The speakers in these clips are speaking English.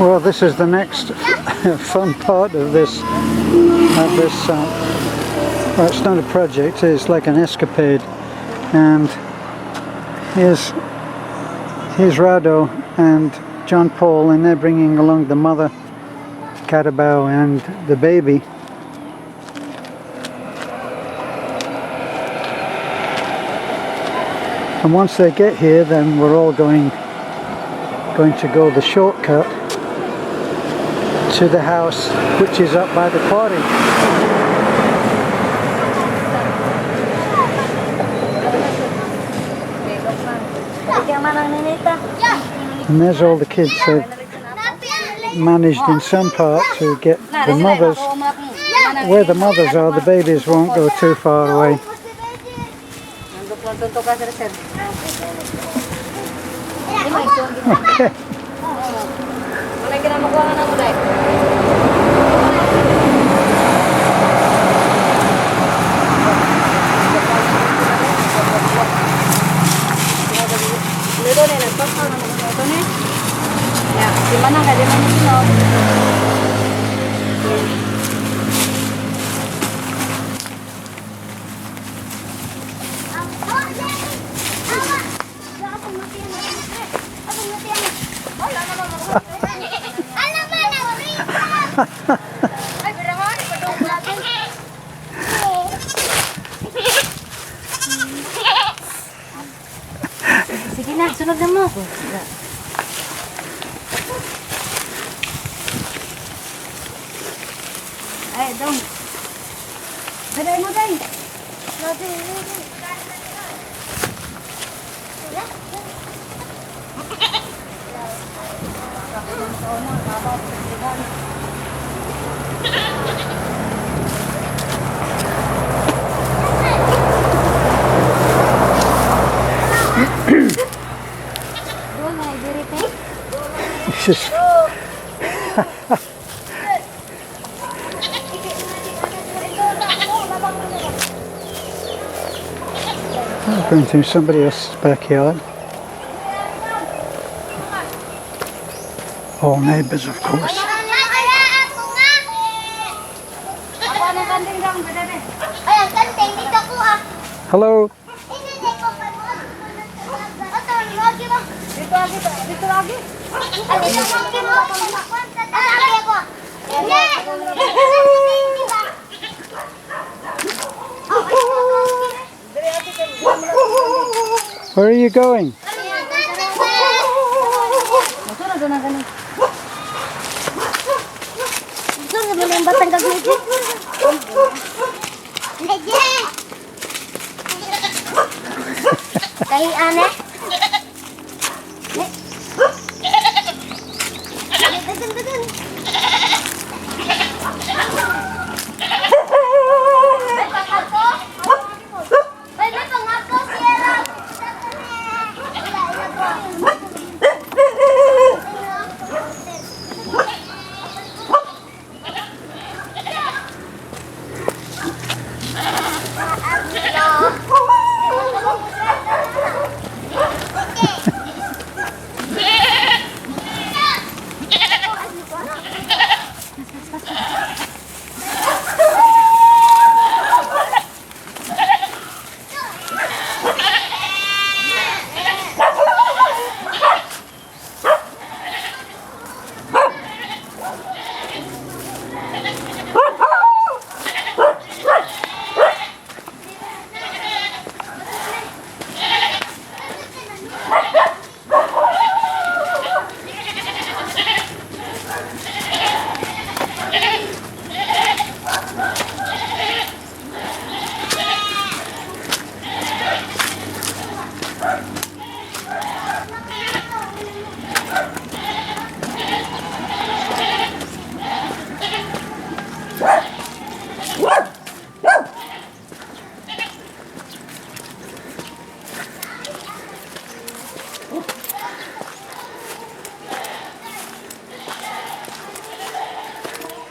Well, this is the next fun part of this. Well, it's not a project; it's like an escapade. And here's Rado and John Paul, and they're bringing along the mother Carabao and the baby. And once they get here, then we're all going to go the shortcut to the house, which is up by the quarry. And there's all the kids. They've managed in some part to get the mothers. Where the mothers are, the babies won't go too far away. Okay. Sige na, sunod na mo. Ay, dong. Daday mo, day. Just I'm going through somebody else's backyard. All neighbours, of course. Hello. Where are you going?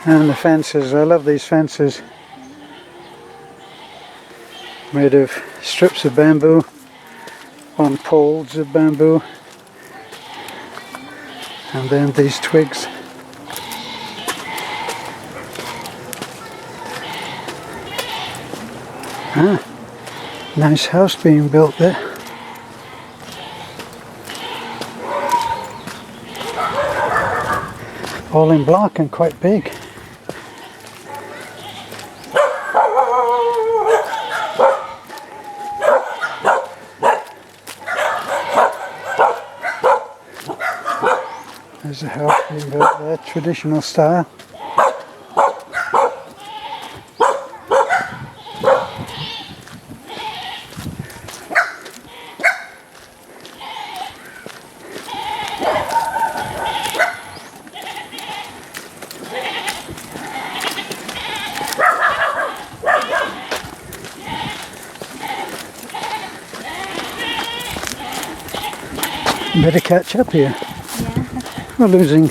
And the fences, I love these fences, made of strips of bamboo on poles of bamboo, and then these twigs. Nice house being built there. All in block and quite big. There's a house being built there, traditional style. Better catch up here. Yeah. We're losing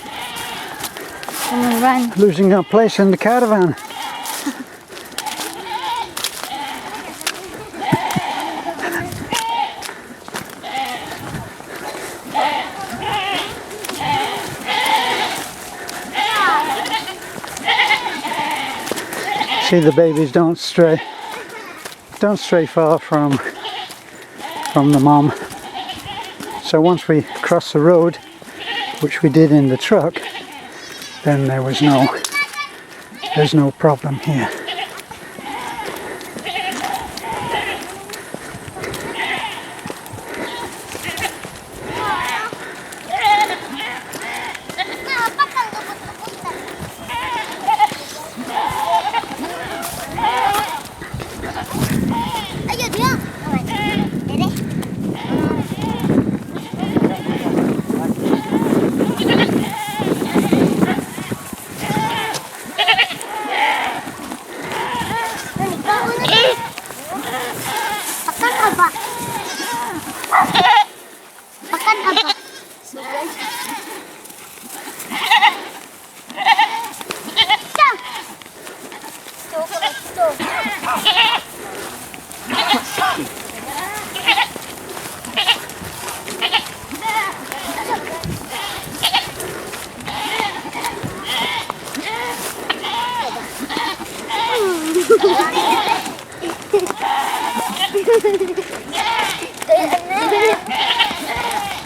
Run. losing our place in the caravan. See, the babies don't stray far from the mom. So once we crossed the road, which we did in the truck, then there's no problem here.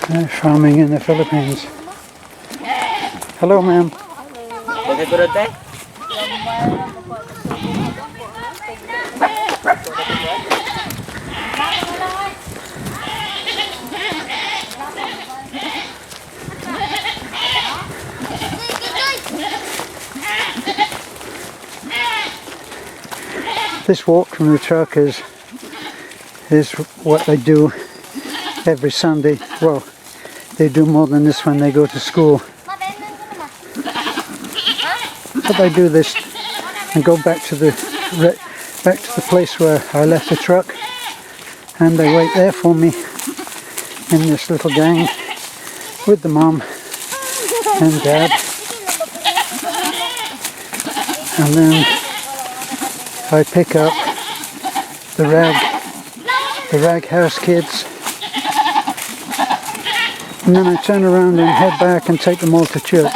They're farming in the Philippines. Hello, ma'am. This walk from the truck is what they do every Sunday. Well, they do more than this when they go to school. But they do this and go back to the place where I left the truck, and they wait there for me in this little gang with the mom and dad, and then I pick up the rag house kids, and then I turn around and head back and take them all to church.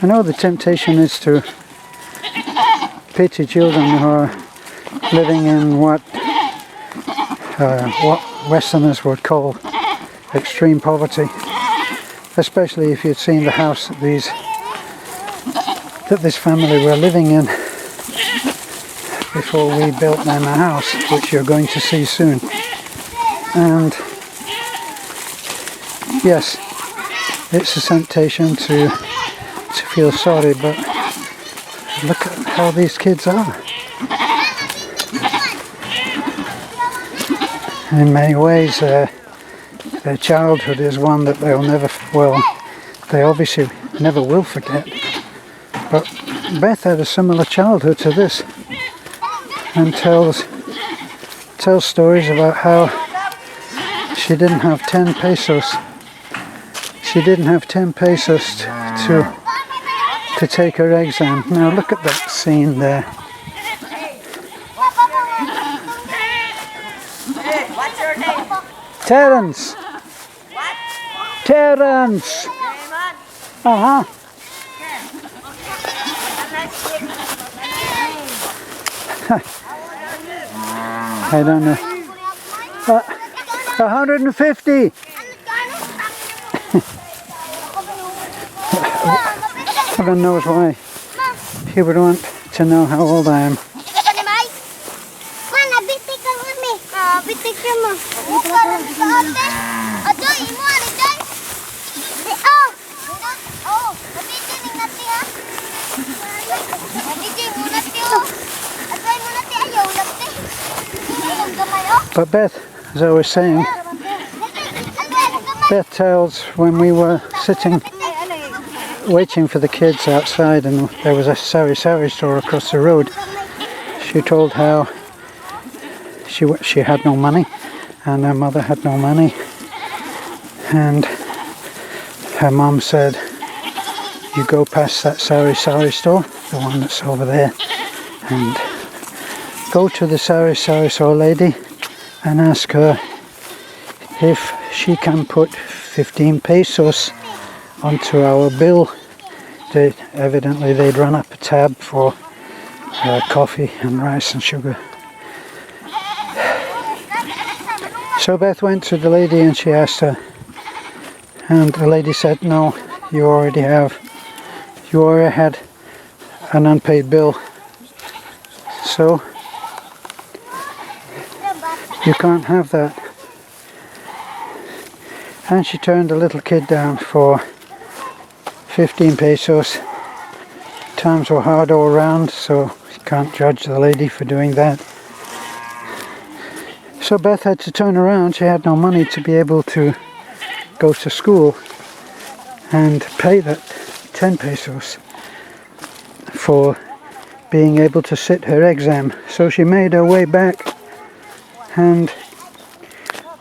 I know the temptation is to pity children who are living in what Westerners would call extreme poverty, especially if you'd seen the house that this family were living in before we built them a house, which you're going to see soon. And yes, it's a temptation to feel sorry, but look at how these kids are. In many ways, their childhood is one that they obviously never will forget. But Beth had a similar childhood to this, and tells stories about how she didn't have 10 pesos. She didn't have 10 pesos to take her exam. Now look at that scene there. What's your name? Terence! What? Terence! Uh-huh. I don't know. 150. Heaven knows why he would want to know how old I am. But Beth, as I was saying, Beth tells when we were sitting waiting for the kids outside and there was a sari store across the road, she told how she had no money and her mother had no money, and her mum said, you go past that sari store, the one that's over there, and go to the sari store lady and ask her if she can put 15 pesos onto our bill. Evidently they'd run up a tab for coffee and rice and sugar. So Beth went to the lady and she asked her, and the lady said, no, you already had an unpaid bill, so you can't have that. And she turned the little kid down for 15 pesos. Times were hard all around, so you can't judge the lady for doing that. So Beth had to turn around. She had no money to be able to go to school and pay that 10 pesos for being able to sit her exam. So she made her way back, and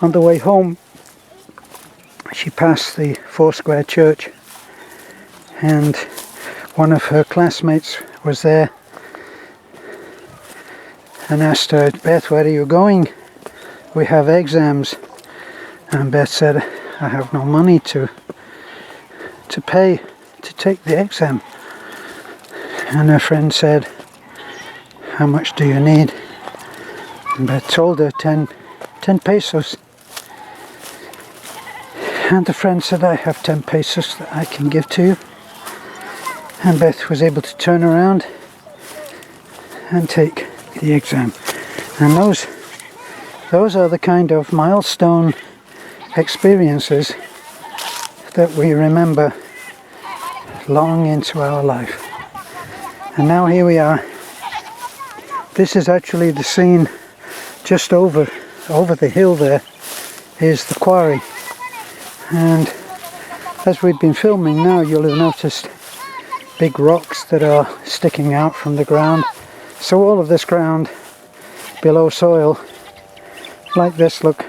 on the way home she passed the Foursquare Church, and one of her classmates was there and asked her, Beth, where are you going? We have exams. And Beth said, I have no money to pay to take the exam. And her friend said, how much do you need? And Beth told her 10 pesos. And the friend said, I have 10 pesos that I can give to you. And Beth was able to turn around and take the exam. And those are the kind of milestone experiences that we remember long into our life. And now here we are. This is actually the scene just over the hill. There is the quarry, and as we've been filming now, you'll have noticed big rocks that are sticking out from the ground. So all of this ground below soil like this, look,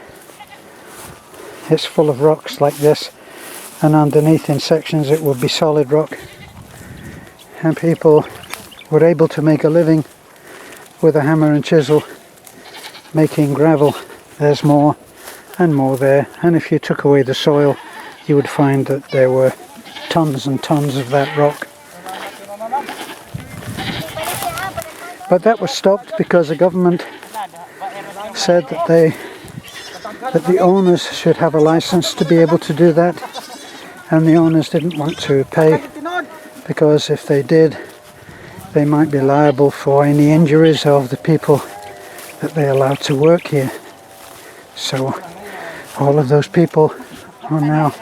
it's full of rocks like this, and underneath in sections it would be solid rock, and people were able to make a living with a hammer and chisel making gravel. There's more and more there, and if you took away the soil you would find that there were tons and tons of that rock. But that was stopped because the government said that the owners should have a license to be able to do that, and the owners didn't want to pay, because if they did they might be liable for any injuries of the people that they allowed to work here. So all of those people are now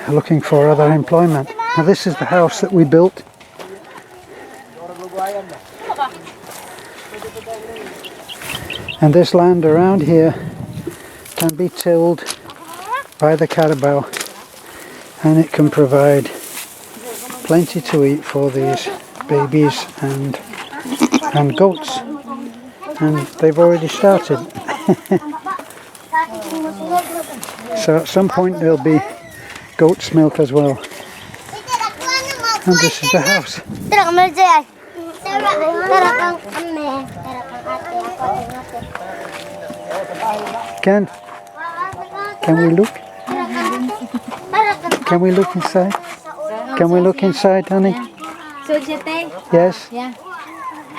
looking for other employment. Now this is the house that we built. And this land around here can be tilled by the carabao, and it can provide plenty to eat for these babies and goats, and they've already started. So at some point there'll be goat's milk as well. And this is the house. Can we look? Can we look inside? Can we look inside, honey? Yeah. So, Jete? Yes? Yeah.